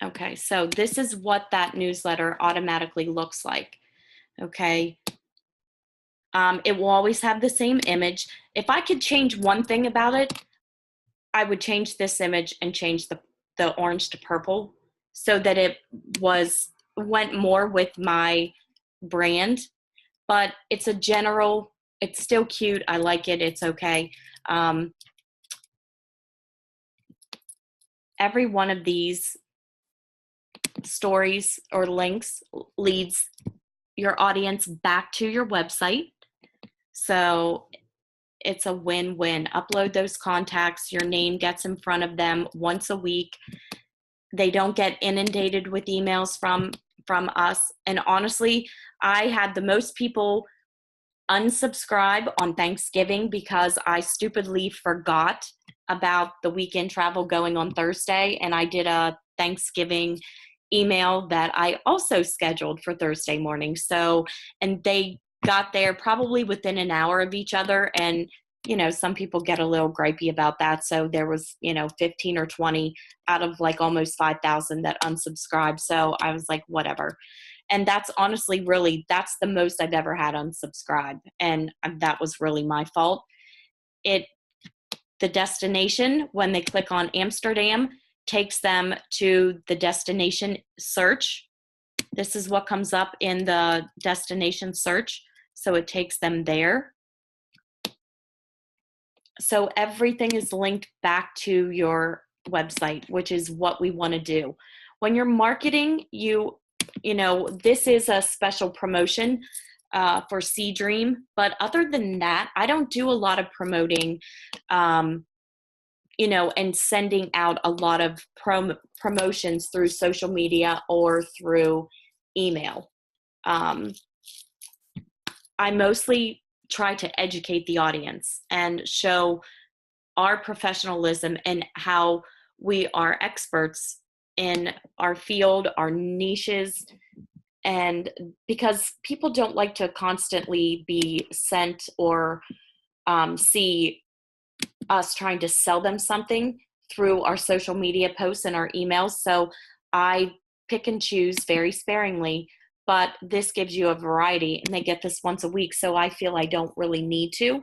Okay, so this is what that newsletter automatically looks like. Okay. It will always have the same image. If I could change one thing about it, I would change this image and change the orange to purple so that it went more with my brand. But it's a general, it's still cute. I like it. It's okay. Every one of these stories or links leads your audience back to your website. So it's a win-win. Upload those contacts. Your name gets in front of them once a week. They don't get inundated with emails from us. And honestly, I had the most people unsubscribe on Thanksgiving because I stupidly forgot about the weekend travel going on Thursday, and I did a Thanksgiving email that I also scheduled for Thursday morning. So, and they got there probably within an hour of each other, and some people get a little gripey about that. So there was 15 or 20 out of like almost 5,000 that unsubscribed. So I was like, whatever. And that's honestly that's the most I've ever had unsubscribe, and that was really my fault. The destination, when they click on Amsterdam, takes them to the destination search. This is what comes up in the destination search. So it takes them there. So everything is linked back to your website, which is what we want to do. When you're marketing, this is a special promotion for Seedream. But other than that, I don't do a lot of promoting, and sending out a lot of promotions through social media or through email. I mostly try to educate the audience and show our professionalism and how we are experts in our field, our niches, and because people don't like to constantly be sent or see us trying to sell them something through our social media posts and our emails. So I pick and choose very sparingly, but this gives you a variety, and they get this once a week. So I feel I don't really need to.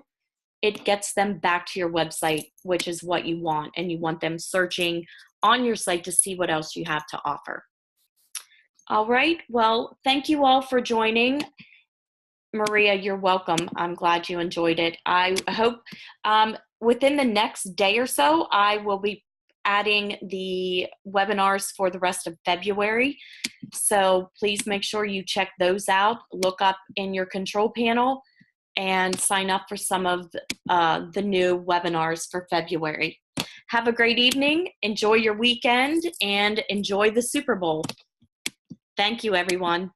It gets them back to your website, which is what you want. And you want them searching on your site to see what else you have to offer. All right. Well, thank you all for joining. Maria, you're welcome. I'm glad you enjoyed it. I hope within the next day or so, I will be adding the webinars for the rest of February. So please make sure you check those out. Look up in your control panel and sign up for some of the new webinars for February. Have a great evening. Enjoy your weekend and enjoy the Super Bowl. Thank you, everyone.